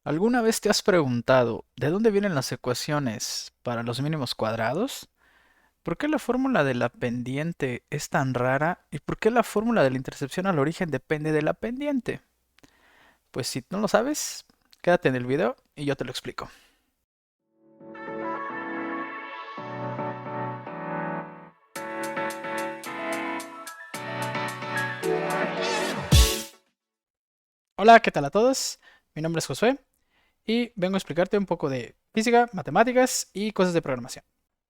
¿Alguna vez te has preguntado de dónde vienen las ecuaciones para los mínimos cuadrados? ¿Por qué la fórmula de la pendiente es tan rara? ¿Y por qué la fórmula de la intercepción al origen depende de la pendiente? Pues si no lo sabes, quédate en el video y yo te lo explico. Hola, ¿qué tal a todos? Mi nombre es Josué y vengo a explicarte un poco de física, matemáticas y cosas de programación.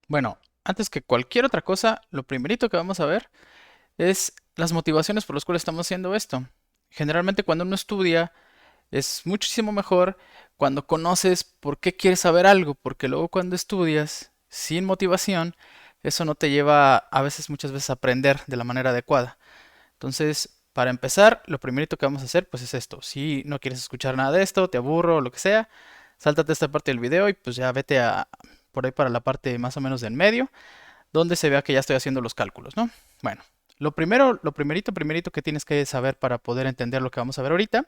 Bueno, antes que cualquier otra cosa, lo primerito que vamos a ver es las motivaciones por las cuales estamos haciendo esto. Generalmente cuando uno estudia es muchísimo mejor cuando conoces por qué quieres saber algo, porque luego cuando estudias sin motivación, eso no te lleva a veces, muchas veces, a aprender de la manera adecuada. Entonces, para empezar, lo primerito que vamos a hacer pues es esto. Si no quieres escuchar nada de esto, te aburro o lo que sea, sáltate esta parte del video y pues ya vete por ahí para la parte más o menos del medio donde se vea que ya estoy haciendo los cálculos, ¿no? Bueno, lo primerito que tienes que saber para poder entender lo que vamos a ver ahorita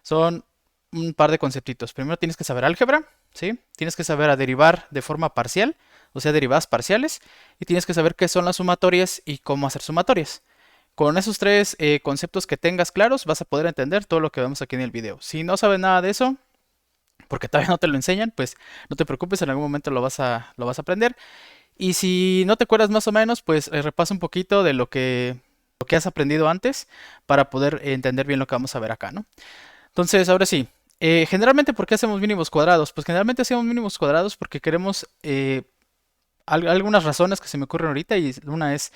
son un par de conceptitos. Primero tienes que saber álgebra, ¿sí? Tienes que saber a derivar de forma parcial, o sea, derivadas parciales, y tienes que saber qué son las sumatorias y cómo hacer sumatorias. Con esos tres conceptos que tengas claros, vas a poder entender todo lo que vemos aquí en el video. Si no sabes nada de eso, porque todavía no te lo enseñan, pues no te preocupes, en algún momento lo vas a aprender. Y si no te acuerdas más o menos, pues repasa un poquito de lo que has aprendido antes para poder entender bien lo que vamos a ver acá, ¿no? Entonces, ahora sí, generalmente, ¿por qué hacemos mínimos cuadrados? Pues generalmente hacemos mínimos cuadrados porque queremos algunas razones que se me ocurren ahorita y una es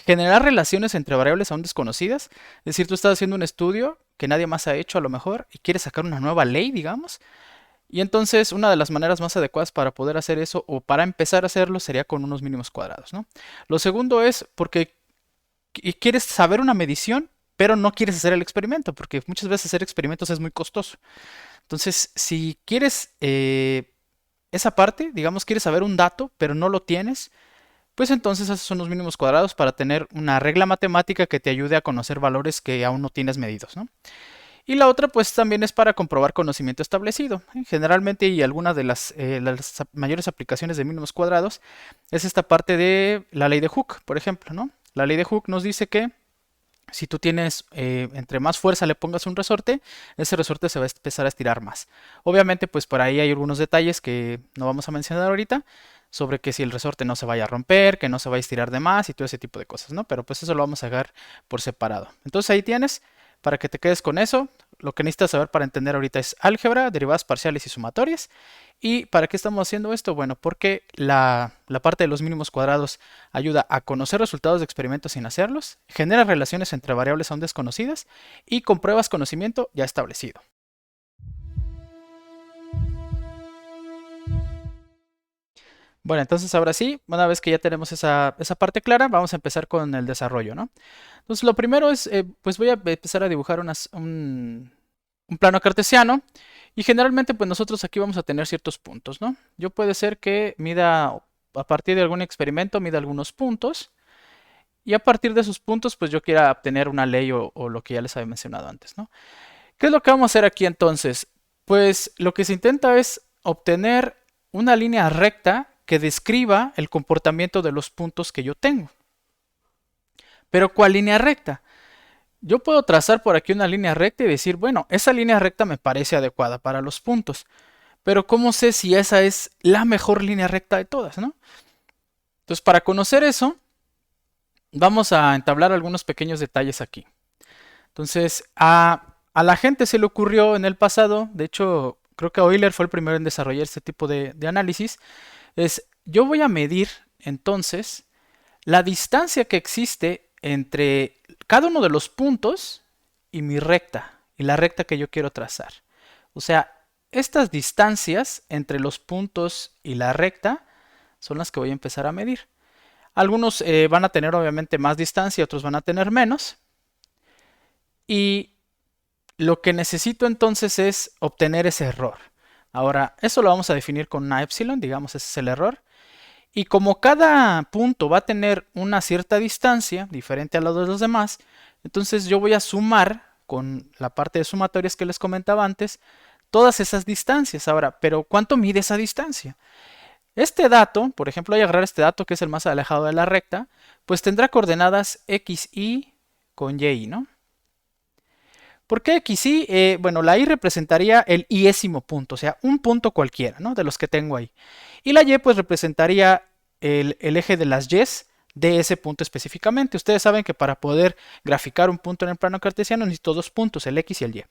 generar relaciones entre variables aún desconocidas. Es decir, tú estás haciendo un estudio que nadie más ha hecho a lo mejor y quieres sacar una nueva ley, digamos. Y entonces una de las maneras más adecuadas para poder hacer eso o para empezar a hacerlo sería con unos mínimos cuadrados, ¿no? Lo segundo es porque quieres saber una medición, pero no quieres hacer el experimento, porque muchas veces hacer experimentos es muy costoso. Entonces, si quieres esa parte, digamos, quieres saber un dato, pero no lo tienes, pues entonces haces unos mínimos cuadrados para tener una regla matemática que te ayude a conocer valores que aún no tienes medidos, ¿no? Y la otra pues también es para comprobar conocimiento establecido. Generalmente y algunas de las mayores aplicaciones de mínimos cuadrados es esta parte de la ley de Hooke, por ejemplo, ¿no? La ley de Hooke nos dice que si tú tienes, entre más fuerza le pongas un resorte, ese resorte se va a empezar a estirar más. Obviamente pues por ahí hay algunos detalles que no vamos a mencionar ahorita sobre que si el resorte no se vaya a romper, que no se vaya a estirar de más y todo ese tipo de cosas, ¿no? Pero pues eso lo vamos a ver por separado. Entonces ahí tienes para que te quedes con eso. Lo que necesitas saber para entender ahorita es álgebra, derivadas parciales y sumatorias. ¿Y para qué estamos haciendo esto? Bueno, porque la parte de los mínimos cuadrados ayuda a conocer resultados de experimentos sin hacerlos, genera relaciones entre variables aún desconocidas y compruebas conocimiento ya establecido. Bueno, entonces ahora sí, una vez que ya tenemos esa parte clara, vamos a empezar con el desarrollo, ¿no? Entonces lo primero es, pues voy a empezar a dibujar un plano cartesiano y generalmente pues nosotros aquí vamos a tener ciertos puntos, ¿no? Yo puede ser que mida, a partir de algún experimento, mida algunos puntos y a partir de esos puntos pues yo quiera obtener una ley o lo que ya les había mencionado antes, ¿no? ¿Qué es lo que vamos a hacer aquí entonces? Pues lo que se intenta es obtener una línea recta que describa el comportamiento de los puntos que yo tengo. Pero ¿cuál línea recta? Yo puedo trazar por aquí una línea recta y decir, bueno, esa línea recta me parece adecuada para los puntos. Pero ¿cómo sé si esa es la mejor línea recta de todas, no? Entonces, para conocer eso, vamos a entablar algunos pequeños detalles aquí. Entonces, a la gente se le ocurrió en el pasado, de hecho, creo que Euler fue el primero en desarrollar este tipo de análisis, es yo voy a medir entonces la distancia que existe entre cada uno de los puntos y mi recta, y la recta que yo quiero trazar. O sea, estas distancias entre los puntos y la recta son las que voy a empezar a medir. Algunos van a tener obviamente más distancia, otros van a tener menos. Y lo que necesito entonces es obtener ese error. Ahora, eso lo vamos a definir con una epsilon, digamos, ese es el error. Y como cada punto va a tener una cierta distancia, diferente a la de los demás, entonces yo voy a sumar con la parte de sumatorias que les comentaba antes, todas esas distancias. Ahora, pero ¿cuánto mide esa distancia? Este dato, por ejemplo, voy a agarrar este dato que es el más alejado de la recta, pues tendrá coordenadas x, y con y, ¿no? ¿Por qué x, y? Bueno, la y representaría el iésimo punto, o sea, un punto cualquiera, ¿no? De los que tengo ahí. Y la y pues representaría el eje de las y's de ese punto específicamente. Ustedes saben que para poder graficar un punto en el plano cartesiano necesito dos puntos, el x y el y.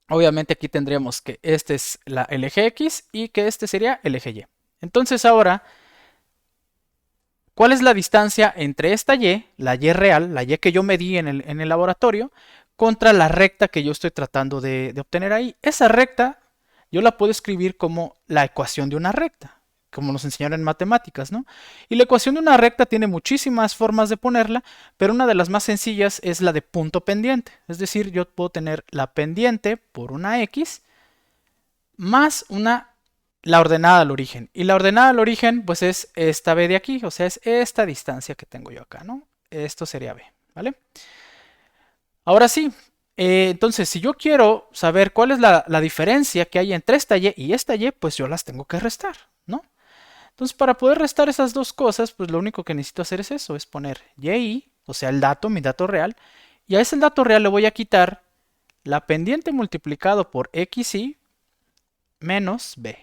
Obviamente aquí tendríamos que este es el eje x y que este sería el eje y. Entonces ahora, ¿cuál es la distancia entre esta y, la y real, la y que yo medí en el laboratorio, contra la recta que yo estoy tratando de obtener ahí? Esa recta yo la puedo escribir como la ecuación de una recta, como nos enseñaron en matemáticas, ¿no? Y la ecuación de una recta tiene muchísimas formas de ponerla, pero una de las más sencillas es la de punto pendiente. Es decir, yo puedo tener la pendiente por una x más la ordenada al origen. Y la ordenada al origen, pues es esta b de aquí, o sea, es esta distancia que tengo yo acá, ¿no? Esto sería b, ¿vale? Ahora sí, entonces si yo quiero saber cuál es la diferencia que hay entre esta y esta y, pues yo las tengo que restar, ¿no? Entonces para poder restar esas dos cosas, pues lo único que necesito hacer es eso, es poner y, o sea, el dato, mi dato real, y a ese dato real le voy a quitar la pendiente multiplicado por xy menos b.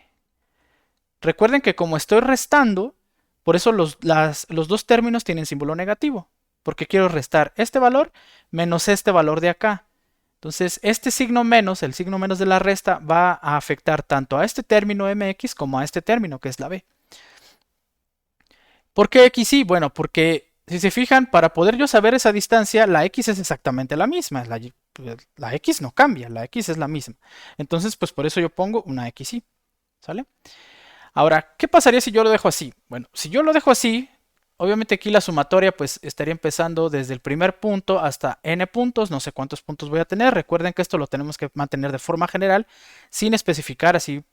Recuerden que como estoy restando, por eso los dos términos tienen símbolo negativo, porque quiero restar este valor menos este valor de acá. Entonces, este signo menos, el signo menos de la resta, va a afectar tanto a este término mx como a este término, que es la b. ¿Por qué x y? Bueno, porque si se fijan, para poder yo saber esa distancia, la x es exactamente la misma. La x no cambia, la x es la misma. Entonces, pues por eso yo pongo una x y. ¿Sale? Ahora, ¿qué pasaría si yo lo dejo así? Bueno, si yo lo dejo así, obviamente aquí la sumatoria pues estaría empezando desde el primer punto hasta n puntos, no sé cuántos puntos voy a tener. Recuerden que esto lo tenemos que mantener de forma general, sin especificar así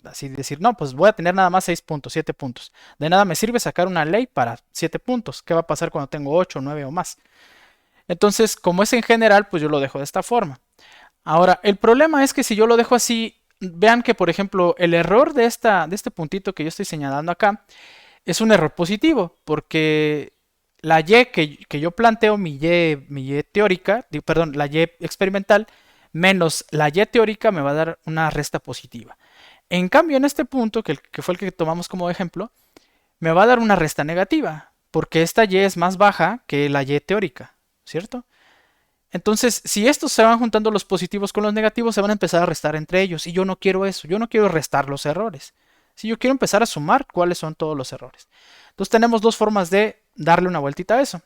decir, no, pues voy a tener nada más 6 puntos, 7 puntos. De nada me sirve sacar una ley para 7 puntos. ¿Qué va a pasar cuando tengo 8, 9 o más? Entonces, como es en general, pues yo lo dejo de esta forma. Ahora, el problema es que si yo lo dejo así, vean que, por ejemplo, el error de este puntito que yo estoy señalando acá es un error positivo, porque la y que yo planteo, mi y teórica, perdón, la y experimental, menos la y teórica me va a dar una resta positiva. En cambio, en este punto, que fue el que tomamos como ejemplo, me va a dar una resta negativa, porque esta y es más baja que la y teórica, ¿cierto? Entonces, si estos se van juntando los positivos con los negativos, se van a empezar a restar entre ellos. Y yo no quiero eso, yo no quiero restar los errores. Si yo quiero empezar a sumar cuáles son todos los errores. Entonces tenemos dos formas de darle una vueltita a eso.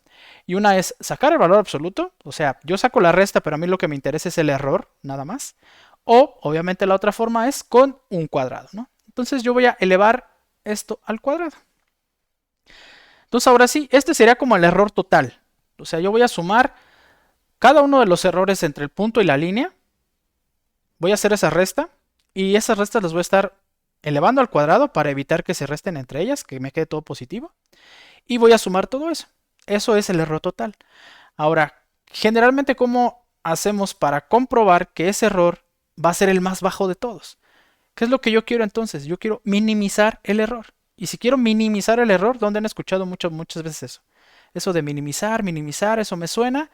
Y una es sacar el valor absoluto, o sea, yo saco la resta, pero a mí lo que me interesa es el error, nada más. O, obviamente, la otra forma es con un cuadrado, ¿no? Entonces yo voy a elevar esto al cuadrado. Entonces ahora sí, este sería como el error total. O sea, yo voy a sumar cada uno de los errores entre el punto y la línea. Voy a hacer esa resta y esas restas las voy a estar elevando al cuadrado para evitar que se resten entre ellas, que me quede todo positivo. Y voy a sumar todo eso. Eso es el error total. Ahora, generalmente, ¿cómo hacemos para comprobar que ese error va a ser el más bajo de todos? ¿Qué es lo que yo quiero entonces? Yo quiero minimizar el error. Y si quiero minimizar el error, ¿dónde han escuchado muchas veces eso? Eso de minimizar, eso me suena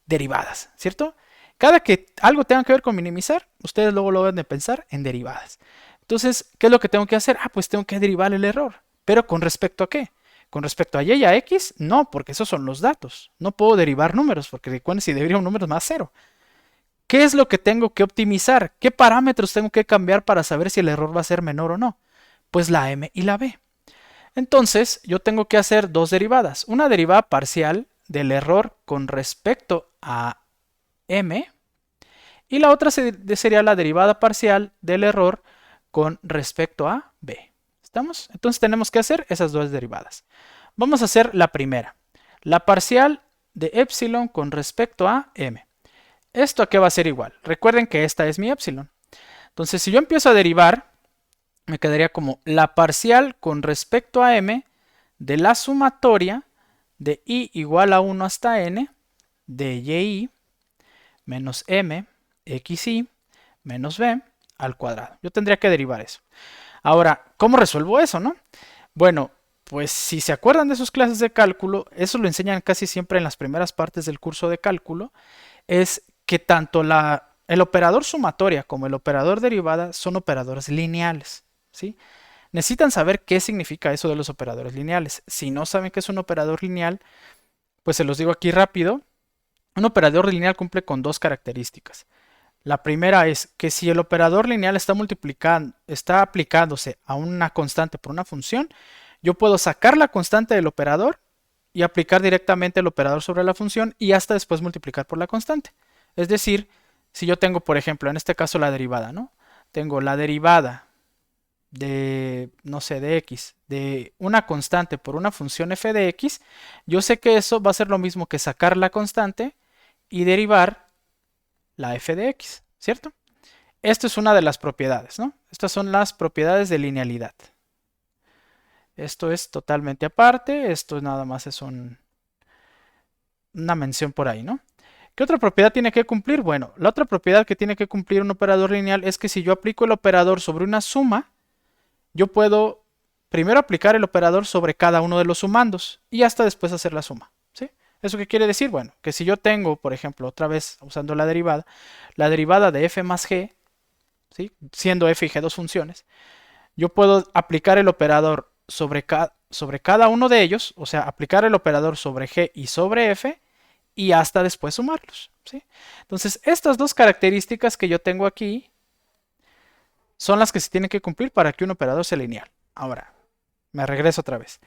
derivadas, ¿cierto? Cada que algo tenga que ver con minimizar, ustedes luego lo deben de pensar en derivadas. Entonces, ¿qué es lo que tengo que hacer? Ah, pues tengo que derivar el error. ¿Pero con respecto a qué? ¿Con respecto a y y a x? No, porque esos son los datos. No puedo derivar números, porque recuerden, si derivo un número más cero. ¿Qué es lo que tengo que optimizar? ¿Qué parámetros tengo que cambiar para saber si el error va a ser menor o no? Pues la m y la b. Entonces, yo tengo que hacer dos derivadas. Una derivada parcial del error con respecto a m y la otra sería la derivada parcial del error con respecto a b. ¿Estamos? Entonces tenemos que hacer esas dos derivadas. Vamos a hacer la primera. La parcial de epsilon con respecto a m. ¿Esto a qué va a ser igual? Recuerden que esta es mi epsilon. Entonces si yo empiezo a derivar, me quedaría como la parcial con respecto a m de la sumatoria de i igual a 1 hasta n de y menos m xy menos b al cuadrado. Yo tendría que derivar eso. Ahora, ¿cómo resuelvo eso, no? Bueno, pues si se acuerdan de sus clases de cálculo, eso lo enseñan casi siempre en las primeras partes del curso de cálculo, es que tanto el operador sumatoria como el operador derivada son operadores lineales, ¿sí? Necesitan saber qué significa eso de los operadores lineales. Si no saben qué es un operador lineal, pues se los digo aquí rápido. Un operador lineal cumple con dos características. La primera es que si el operador lineal está aplicándose a una constante por una función, yo puedo sacar la constante del operador y aplicar directamente el operador sobre la función y hasta después multiplicar por la constante. Es decir, si yo tengo, por ejemplo, en este caso la derivada, ¿no? Tengo la derivada de, no sé, de x, de una constante por una función f de x, yo sé que eso va a ser lo mismo que sacar la constante y derivar la f de x, ¿cierto? Esto es una de las propiedades, ¿no? Estas son las propiedades de linealidad. Esto es totalmente aparte, esto nada más es una mención por ahí, ¿no? ¿Qué otra propiedad tiene que cumplir? Bueno, la otra propiedad que tiene que cumplir un operador lineal es que si yo aplico el operador sobre una suma, yo puedo primero aplicar el operador sobre cada uno de los sumandos y hasta después hacer la suma, ¿sí? ¿Eso qué quiere decir? Bueno, que si yo tengo, por ejemplo, otra vez usando la derivada de f más g, ¿sí? Siendo f y g dos funciones, yo puedo aplicar el operador sobre cada uno de ellos, o sea, aplicar el operador sobre g y sobre f y hasta después sumarlos, ¿sí? Entonces, estas dos características que yo tengo aquí son las que se tienen que cumplir para que un operador sea lineal. Ahora, me regreso otra vez.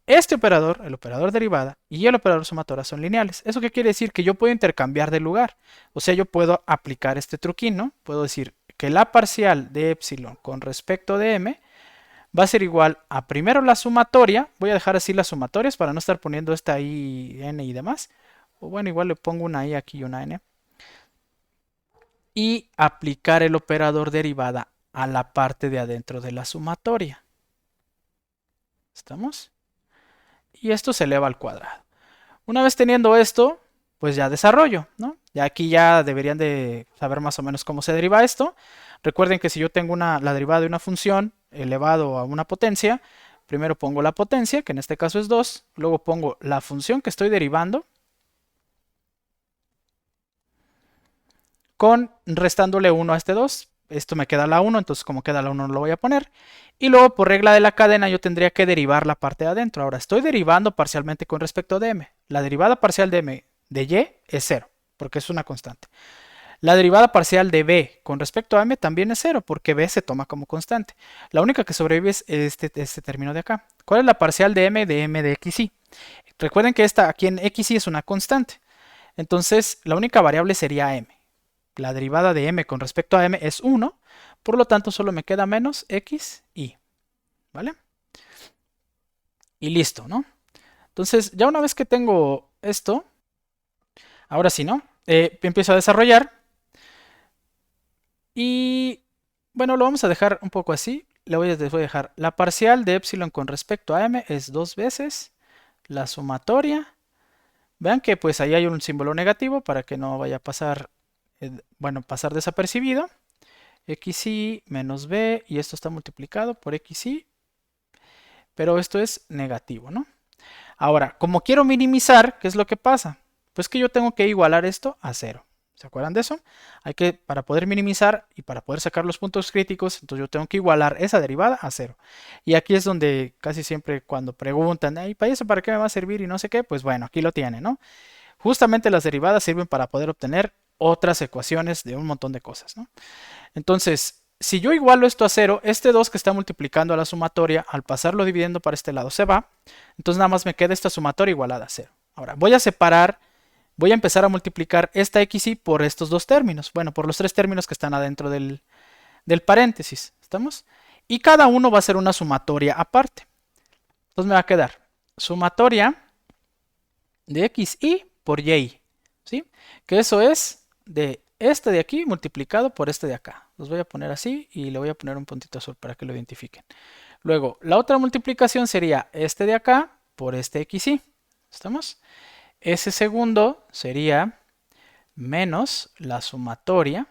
Este operador, el operador derivada y el operador sumatoria son lineales. ¿Eso qué quiere decir? Que yo puedo intercambiar de lugar. O sea, yo puedo aplicar este truquín, ¿no? Puedo decir que la parcial de epsilon con respecto de m va a ser igual a primero la sumatoria. Voy a dejar así las sumatorias para no estar poniendo esta i, n y demás. O bueno, igual le pongo una i aquí y una n. Y aplicar el operador derivada a la parte de adentro de la sumatoria. ¿Estamos? Y esto se eleva al cuadrado. Una vez teniendo esto, pues ya desarrollo, ¿no? Ya aquí ya deberían de saber más o menos cómo se deriva esto. Recuerden que si yo tengo la derivada de una función elevado a una potencia, primero pongo la potencia, que en este caso es 2, luego pongo la función que estoy derivando, restándole 1 a este 2. Esto me queda la 1, entonces como queda la 1 no lo voy a poner. Y luego por regla de la cadena yo tendría que derivar la parte de adentro. Ahora estoy derivando parcialmente con respecto de m. La derivada parcial de m de y es 0, porque es una constante. La derivada parcial de b con respecto a m también es 0, porque b se toma como constante. La única que sobrevive es este término de acá. ¿Cuál es la parcial de m de xy? Recuerden que esta aquí en xy es una constante. Entonces la única variable sería m. La derivada de m con respecto a m es 1, por lo tanto solo me queda menos x y, ¿vale? Y listo, ¿no? Entonces, ya una vez que tengo esto, ahora sí, ¿no? Empiezo a desarrollar. Y, bueno, lo vamos a dejar un poco así. Les voy a dejar la parcial de epsilon con respecto a m es 2 veces la sumatoria. Vean que pues ahí hay un símbolo negativo para que no vaya a pasar, pasar desapercibido. xy menos b, y esto está multiplicado por xy, pero esto es negativo, ¿no? Ahora, como quiero minimizar, ¿qué es lo que pasa? Pues que yo tengo que igualar esto a 0. ¿Se acuerdan de eso? Para poder minimizar y para poder sacar los puntos críticos, entonces yo tengo que igualar esa derivada a 0. Y aquí es donde casi siempre cuando preguntan, ¿para eso para qué me va a servir? Y no sé qué, pues bueno, aquí lo tiene, ¿no? Justamente las derivadas sirven para poder obtener otras ecuaciones de un montón de cosas, ¿no? Entonces, si yo igualo esto a 0, este 2 que está multiplicando a la sumatoria, al pasarlo dividiendo para este lado se va. Entonces nada más me queda esta sumatoria igualada a 0. Ahora, voy a empezar a multiplicar esta xy por estos dos términos. Bueno, por los tres términos que están adentro del paréntesis. ¿Estamos? Y cada uno va a ser una sumatoria aparte. Entonces me va a quedar sumatoria de xy por y. ¿Sí? Que eso es de este de aquí multiplicado por este de acá. Los voy a poner así y le voy a poner un puntito azul para que lo identifiquen. Luego, la otra multiplicación sería este de acá por este xy. ¿Estamos? Ese segundo sería menos la sumatoria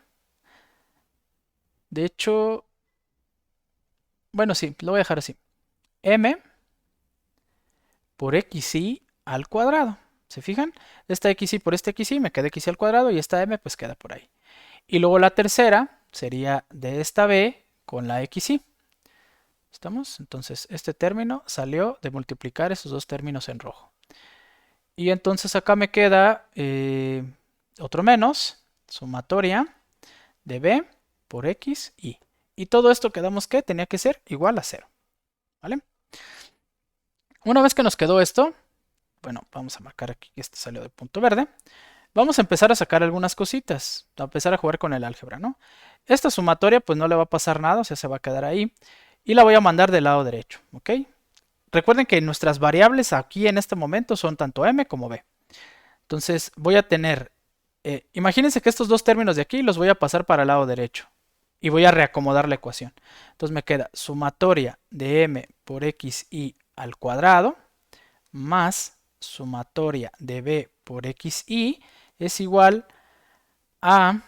De hecho, bueno, sí, lo voy a dejar así. M por xy al cuadrado. ¿Se fijan? Esta xy por este xy me queda xy al cuadrado y esta m pues queda por ahí. Y luego la tercera sería de esta b con la xy. ¿Estamos? Entonces este término salió de multiplicar esos dos términos en rojo. Y entonces acá me queda otro menos, sumatoria de b por x, y. Y todo esto quedamos que tenía que ser igual a 0. ¿Vale? Una vez que nos quedó esto, bueno, vamos a marcar aquí que este salió de punto verde. Vamos a empezar a sacar algunas cositas, a empezar a jugar con el álgebra, ¿no? Esta sumatoria pues no le va a pasar nada, o sea, se va a quedar ahí. Y la voy a mandar del lado derecho, ¿ok? Recuerden que nuestras variables aquí en este momento son tanto m como b. Entonces voy a tener, imagínense que estos dos términos de aquí los voy a pasar para el lado derecho. Y voy a reacomodar la ecuación. Entonces me queda sumatoria de m por xy al cuadrado más sumatoria de b por xy es igual a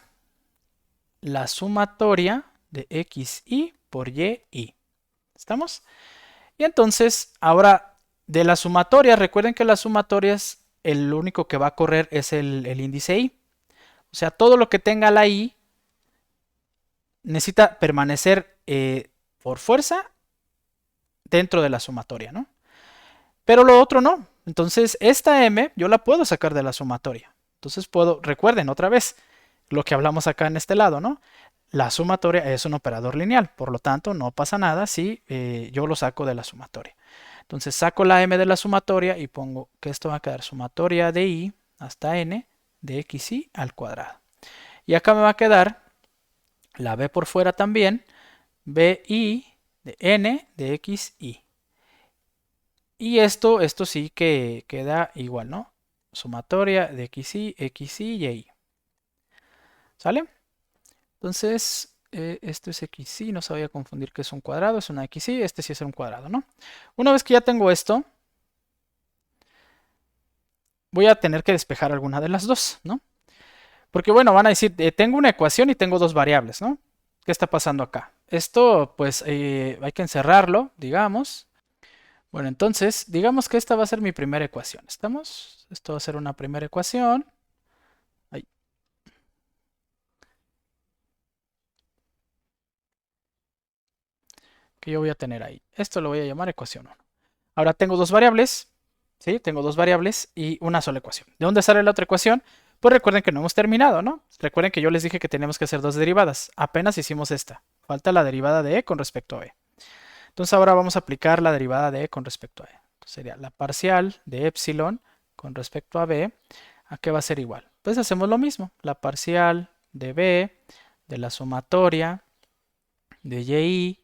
la sumatoria de xy por y. ¿Estamos? Y entonces, ahora de las sumatorias, recuerden que las sumatorias, el único que va a correr es el índice y. O sea, todo lo que tenga la y necesita permanecer por fuerza dentro de la sumatoria, ¿no? Pero lo otro no. Entonces, esta m yo la puedo sacar de la sumatoria. Entonces puedo, recuerden otra vez lo que hablamos acá en este lado, ¿no? La sumatoria es un operador lineal, por lo tanto no pasa nada si yo lo saco de la sumatoria. Entonces saco la m de la sumatoria y pongo que esto va a quedar sumatoria de y hasta n de xy al cuadrado. Y acá me va a quedar la b por fuera también, bi de n de xy. Y esto sí que queda igual, ¿no? Sumatoria de xy, xy y y. ¿Sale? Entonces, esto es xy, no se vaya a confundir que es un cuadrado, es una xy, este sí es un cuadrado, ¿no? Una vez que ya tengo esto, voy a tener que despejar alguna de las dos, ¿no? Porque bueno, van a decir, tengo una ecuación y tengo dos variables, ¿no? ¿Qué está pasando acá? Esto, pues, hay que encerrarlo, digamos. Bueno, entonces, digamos que esta va a ser mi primera ecuación. ¿Estamos? Esto va a ser una primera ecuación. Ahí. Que yo voy a tener ahí. Esto lo voy a llamar ecuación 1. Ahora tengo dos variables, ¿sí? Tengo dos variables y una sola ecuación. ¿De dónde sale la otra ecuación? Pues recuerden que no hemos terminado, ¿no? Recuerden que yo les dije que teníamos que hacer dos derivadas. Apenas hicimos esta. Falta la derivada de e con respecto a b. Entonces ahora vamos a aplicar la derivada de e con respecto a e. Entonces sería la parcial de epsilon con respecto a b. ¿A qué va a ser igual? Pues hacemos lo mismo. La parcial de b de la sumatoria de y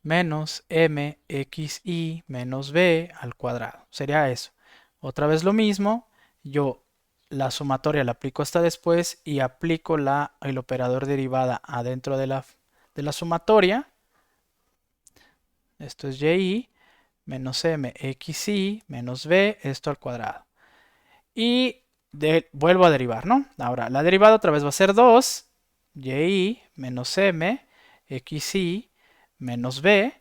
menos mxy menos b al cuadrado. Sería eso. Otra vez lo mismo. Yo la sumatoria la aplico hasta después y aplico el operador derivada adentro de la sumatoria. Esto es y menos mxy menos b, esto al cuadrado. Y vuelvo a derivar, ¿no? Ahora, la derivada otra vez va a ser 2, y menos xy menos b.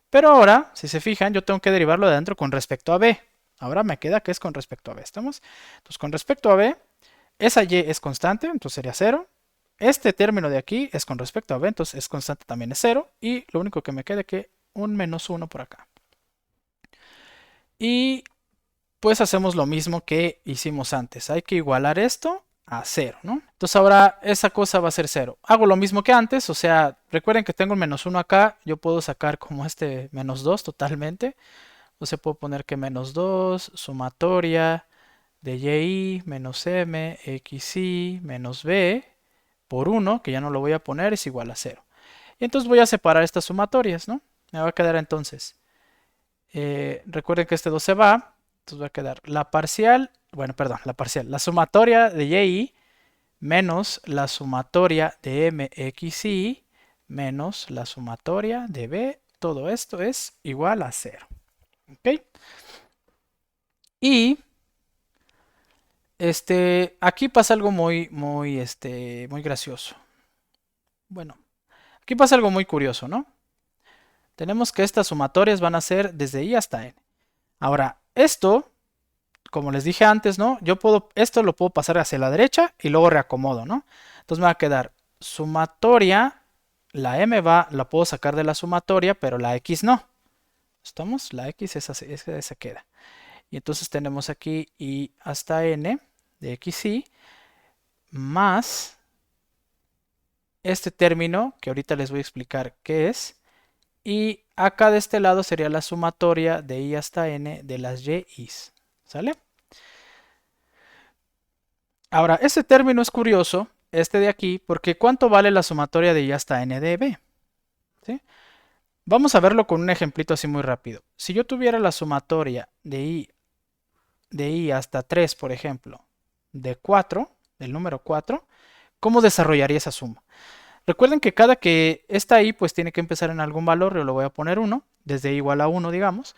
Pero ahora, si se fijan, yo tengo que derivarlo de adentro con respecto a b. Ahora me queda que es con respecto a b, ¿estamos? Entonces, con respecto a b, esa y es constante, entonces sería 0. Este término de aquí es con respecto a b, entonces es constante, también es 0. Y lo único que me queda es que un menos 1 por acá. Y pues hacemos lo mismo que hicimos antes. Hay que igualar esto a 0, ¿no? Entonces ahora esa cosa va a ser 0. Hago lo mismo que antes, o sea, recuerden que tengo un menos 1 acá. Yo puedo sacar como este menos 2 totalmente. O sea, puedo poner que menos 2, sumatoria de y menos m, xy menos b por 1, que ya no lo voy a poner, es igual a 0. Y entonces voy a separar estas sumatorias, ¿no? Me va a quedar entonces, recuerden que este 2 se va, entonces va a quedar la parcial, bueno, perdón, la parcial, la sumatoria de y menos la sumatoria de mxy menos la sumatoria de b, todo esto es igual a 0. ¿Ok? Y aquí pasa algo muy gracioso. Bueno, Aquí pasa algo muy curioso, ¿no? Tenemos que estas sumatorias van a ser desde i hasta n. Ahora, esto, como les dije antes, ¿no? Esto lo puedo pasar hacia la derecha y luego reacomodo, ¿no? Entonces me va a quedar sumatoria, la la puedo sacar de la sumatoria, pero la x no. ¿Estamos? La x esa queda. Y entonces tenemos aquí i hasta n de xi más este término, que ahorita les voy a explicar qué es. Y acá de este lado sería la sumatoria de i hasta n de las yi's. ¿Sale? Ahora, este término es curioso, este de aquí, porque ¿cuánto vale la sumatoria de i hasta n de b? ¿Sí? Vamos a verlo con un ejemplito así muy rápido. Si yo tuviera la sumatoria de i hasta 3, por ejemplo, de 4, del número 4, ¿cómo desarrollaría esa suma? Recuerden que cada que está i, pues tiene que empezar en algún valor, yo le voy a poner 1, desde i igual a 1, digamos.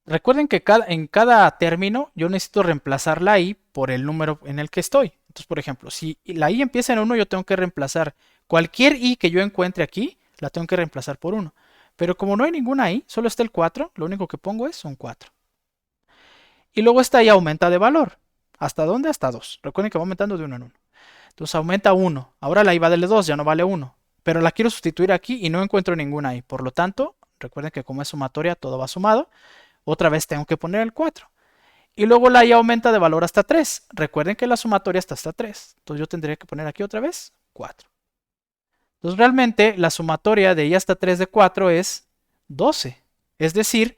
Recuerden que en cada término yo necesito reemplazar la i por el número en el que estoy. Entonces, por ejemplo, si la i empieza en 1, yo tengo que reemplazar cualquier i que yo encuentre aquí, la tengo que reemplazar por 1. Pero como no hay ninguna i, solo está el 4, lo único que pongo es un 4. Y luego esta i aumenta de valor. ¿Hasta dónde? Hasta 2. Recuerden que va aumentando de 1 en 1. Entonces aumenta 1. Ahora la i vale 2, ya no vale 1. Pero la quiero sustituir aquí y no encuentro ninguna i. Por lo tanto, recuerden que como es sumatoria, todo va sumado. Otra vez tengo que poner el 4. Y luego la i aumenta de valor hasta 3. Recuerden que la sumatoria está hasta 3. Entonces yo tendría que poner aquí otra vez 4. Entonces realmente la sumatoria de i hasta 3 de 4 es 12. Es decir,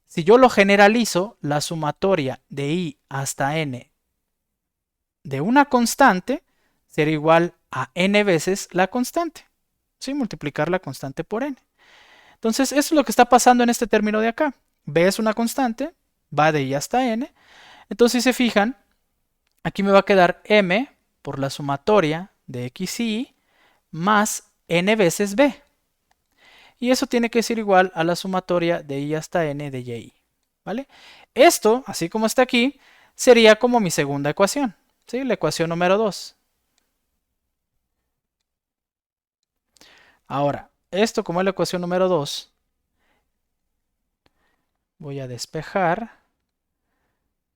si yo lo generalizo, la sumatoria de i hasta n de una constante será igual a n veces la constante. ¿Sí? Multiplicar la constante por n. Entonces, eso es lo que está pasando en este término de acá. B es una constante, va de i hasta n. Entonces, si se fijan, aquí me va a quedar m por la sumatoria de x y y más n veces b. Y eso tiene que ser igual a la sumatoria de i hasta n de y. ¿Vale? Esto, así como está aquí, sería como mi segunda ecuación. ¿Sí? La ecuación número 2. Ahora, esto como es la ecuación número 2, voy a despejar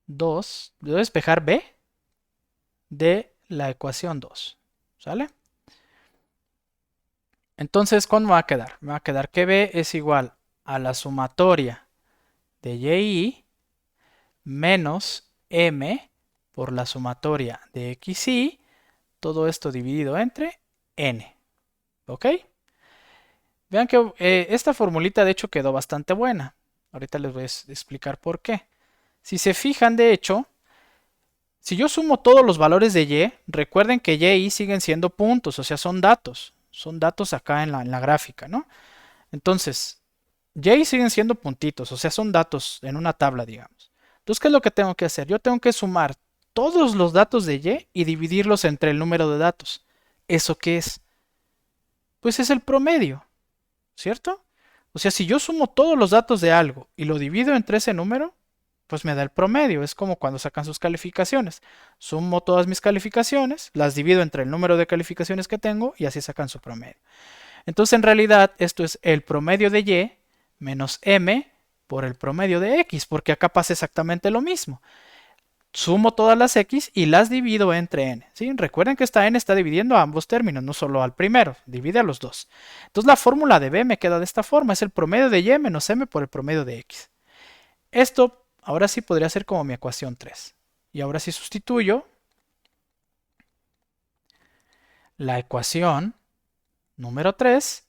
2, voy a despejar b de la ecuación 2. ¿Sale? Entonces, ¿cuándo me va a quedar? Me va a quedar que b es igual a la sumatoria de y menos m por la sumatoria de xy, todo esto dividido entre n. ¿Ok? Vean que esta formulita de hecho quedó bastante buena. Ahorita les voy a explicar por qué. Si se fijan, de hecho, si yo sumo todos los valores de y, recuerden que y y siguen siendo puntos, o sea, son datos. Son datos acá en la gráfica, ¿no? Entonces, y siguen siendo puntitos, o sea, son datos en una tabla, digamos. Entonces, ¿qué es lo que tengo que hacer? Yo tengo que sumar todos los datos de y dividirlos entre el número de datos. ¿Eso qué es? Pues es el promedio, ¿cierto? O sea, si yo sumo todos los datos de algo y lo divido entre ese número, pues me da el promedio. Es como cuando sacan sus calificaciones. Sumo todas mis calificaciones, las divido entre el número de calificaciones que tengo y así sacan su promedio. Entonces, en realidad, esto es el promedio de y menos m por el promedio de x, porque acá pasa exactamente lo mismo. Sumo todas las x y las divido entre n. ¿Sí? Recuerden que esta n está dividiendo a ambos términos, no solo al primero, divide a los dos. Entonces la fórmula de b me queda de esta forma, es el promedio de y menos m por el promedio de x. Esto ahora sí podría ser como mi ecuación 3. Y ahora sí sustituyo la ecuación número 3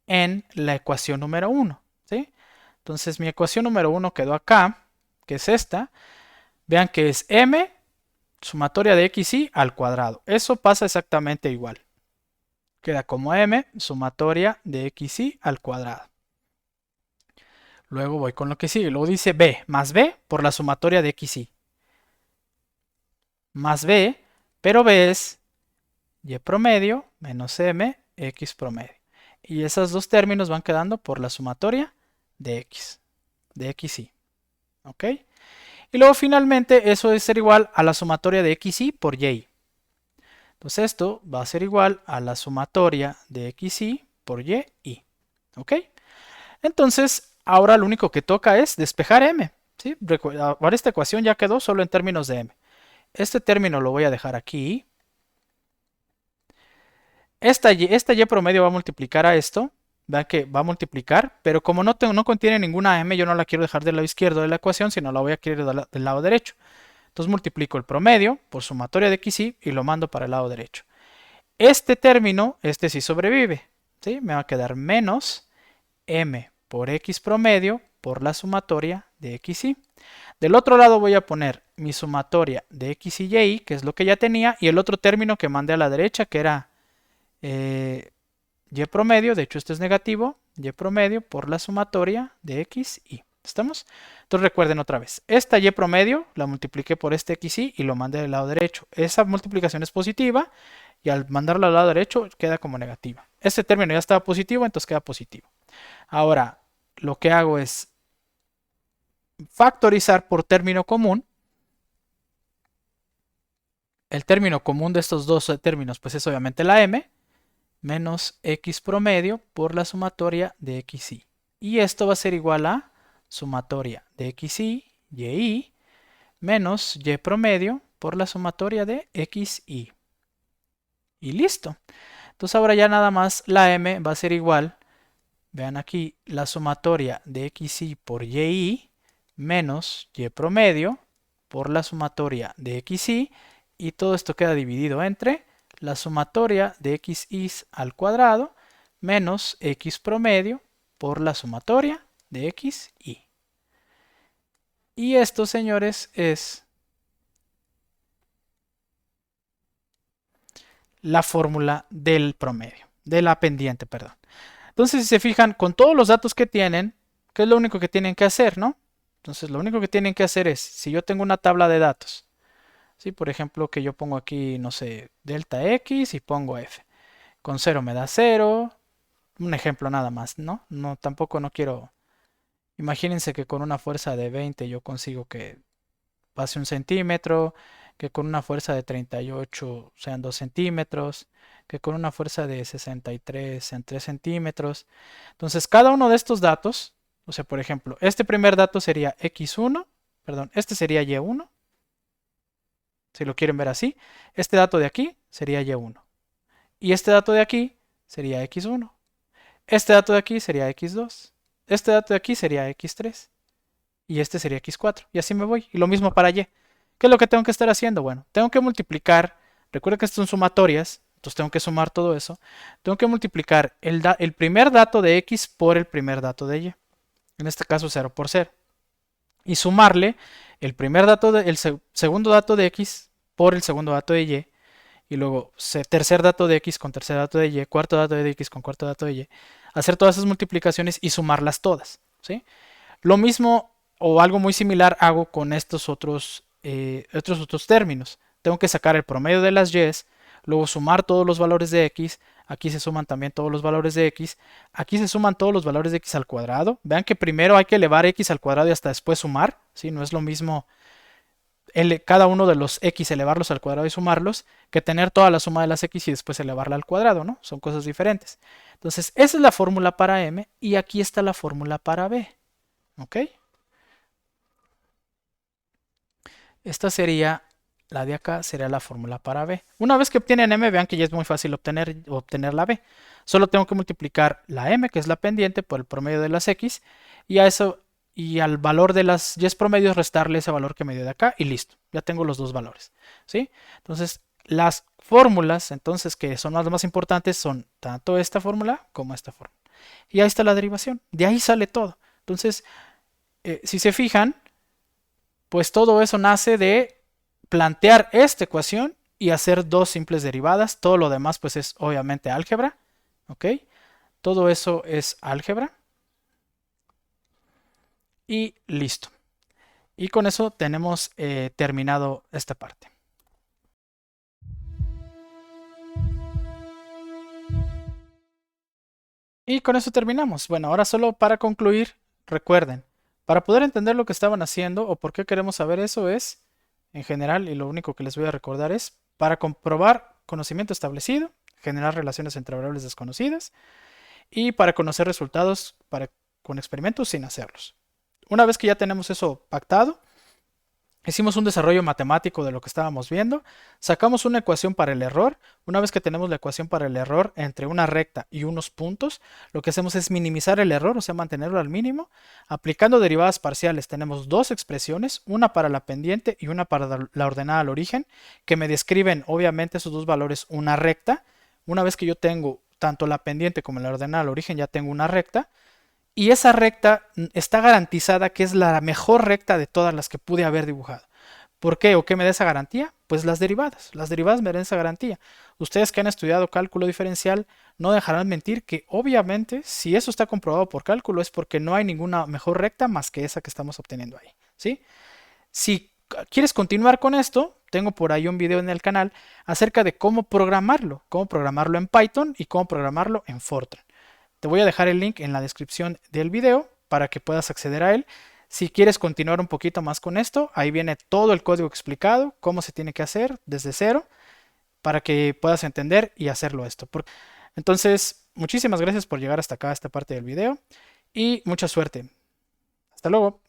en la ecuación número 1. ¿Sí? Entonces mi ecuación número 1 quedó acá, que es esta. Vean que es m sumatoria de xy al cuadrado. Eso pasa exactamente igual. Queda como m sumatoria de xy al cuadrado. Luego voy con lo que sigue. Luego dice b más b por la sumatoria de xy. Más b, pero b es y promedio menos m x promedio. Y esos dos términos van quedando por la sumatoria de x, de xy. ¿Ok? Y luego finalmente eso debe ser igual a la sumatoria de xy por y. Entonces esto va a ser igual a la sumatoria de xy por y, ¿ok? Entonces, ahora lo único que toca es despejar m, ¿sí? Ahora esta ecuación ya quedó solo en términos de m. Este término lo voy a dejar aquí. Esta y promedio va a multiplicar a esto. Vean que va a multiplicar, pero como no contiene ninguna m, yo no la quiero dejar del lado izquierdo de la ecuación, sino la voy a querer del lado derecho. Entonces multiplico el promedio por sumatoria de xy y lo mando para el lado derecho. Este término, este sí sobrevive, ¿sí? Me va a quedar menos m por x promedio por la sumatoria de xy. Del otro lado voy a poner mi sumatoria de x y y, que es lo que ya tenía, y el otro término que mandé a la derecha, que era y promedio, de hecho este es negativo, y promedio por la sumatoria de x, y. ¿Estamos? Entonces recuerden otra vez, esta y promedio la multipliqué por este xy y lo mandé del lado derecho. Esa multiplicación es positiva y al mandarlo al lado derecho queda como negativa. Este término ya estaba positivo, entonces queda positivo. Ahora, lo que hago es factorizar por término común. El término común de estos dos términos pues es obviamente la m menos x promedio por la sumatoria de xy. Y esto va a ser igual a sumatoria de xy, y menos y promedio por la sumatoria de xy. Y listo. Entonces ahora ya nada más la m va a ser igual, vean aquí, la sumatoria de xy por y menos y promedio por la sumatoria de xy, y todo esto queda dividido entre la sumatoria de xy al cuadrado menos x promedio por la sumatoria de xy. Y esto, señores, es la fórmula del promedio, de la pendiente, perdón. Entonces, si se fijan, con todos los datos que tienen, ¿qué es lo único que tienen que hacer, no? Entonces, lo único que tienen que hacer es, si yo tengo una tabla de datos, ¿sí? Por ejemplo, que yo pongo aquí, no sé, delta x y pongo f. Con 0 me da 0. Un ejemplo nada más, ¿no? Tampoco no quiero. Imagínense que con una fuerza de 20 yo consigo que pase 1 centímetro, que con una fuerza de 38 sean 2 centímetros, que con una fuerza de 63 sean 3 centímetros. Entonces, cada uno de estos datos, o sea, por ejemplo, este primer dato sería x1, perdón, este sería y1, si lo quieren ver así. Este dato de aquí sería y1. Y este dato de aquí sería x1. Este dato de aquí sería x2. Este dato de aquí sería x3. Y este sería x4. Y así me voy. Y lo mismo para y. ¿Qué es lo que tengo que estar haciendo? Bueno, tengo que multiplicar. Recuerda que estas son sumatorias. Entonces tengo que sumar todo eso. Tengo que multiplicar el primer dato de x por el primer dato de y. En este caso 0 por 0. Y sumarle el segundo dato de x por el segundo dato de y. Y luego tercer dato de x con tercer dato de y. Cuarto dato de x con cuarto dato de y. Hacer todas esas multiplicaciones y sumarlas todas. ¿Sí? Lo mismo o algo muy similar hago con estos otros términos. Tengo que sacar el promedio de las y, luego sumar todos los valores de x. Aquí se suman también todos los valores de x. Aquí se suman todos los valores de x al cuadrado. Vean que primero hay que elevar x al cuadrado y hasta después sumar. ¿Sí? No es lo mismo cada uno de los x elevarlos al cuadrado y sumarlos que tener toda la suma de las x y después elevarla al cuadrado, ¿no? Son cosas diferentes. Entonces, esa es la fórmula para m y aquí está la fórmula para b. ¿Ok? Esta sería, la de acá sería la fórmula para b. Una vez que obtienen m, vean que ya es muy fácil obtener la b. Solo tengo que multiplicar la m, que es la pendiente, por el promedio de las x, y a eso y al valor de las y promedios restarle ese valor que me dio de acá y listo. Ya tengo los dos valores. ¿Sí? Entonces, las fórmulas, entonces, que son las más importantes, son tanto esta fórmula como esta fórmula. Y ahí está la derivación. De ahí sale todo. Entonces, si se fijan, pues todo eso nace de plantear esta ecuación y hacer dos simples derivadas. Todo lo demás pues es obviamente álgebra. ¿Ok? Todo eso es álgebra. Y listo. Y con eso tenemos terminado esta parte. Y con eso terminamos. Bueno, ahora solo para concluir, recuerden, para poder entender lo que estaban haciendo o por qué queremos saber eso es en general, y lo único que les voy a recordar es para comprobar conocimiento establecido, generar relaciones entre variables desconocidas y para conocer resultados con experimentos sin hacerlos. Una vez que ya tenemos eso pactado, hicimos un desarrollo matemático de lo que estábamos viendo, sacamos una ecuación para el error. Una vez que tenemos la ecuación para el error entre una recta y unos puntos, lo que hacemos es minimizar el error, o sea, mantenerlo al mínimo. Aplicando derivadas parciales tenemos dos expresiones, una para la pendiente y una para la ordenada al origen, que me describen obviamente esos dos valores una recta. Una vez que yo tengo tanto la pendiente como la ordenada al origen, ya tengo una recta. Y esa recta está garantizada que es la mejor recta de todas las que pude haber dibujado. ¿Por qué o qué me da esa garantía? Pues las derivadas. Las derivadas me dan esa garantía. Ustedes que han estudiado cálculo diferencial no dejarán mentir que obviamente si eso está comprobado por cálculo es porque no hay ninguna mejor recta más que esa que estamos obteniendo ahí. ¿Sí? Si quieres continuar con esto, tengo por ahí un video en el canal acerca de cómo programarlo en Python y cómo programarlo en Fortran. Te voy a dejar el link en la descripción del video para que puedas acceder a él. Si quieres continuar un poquito más con esto, ahí viene todo el código explicado, cómo se tiene que hacer desde cero, para que puedas entender y hacerlo esto. Entonces, muchísimas gracias por llegar hasta acá, a esta parte del video, y mucha suerte. Hasta luego.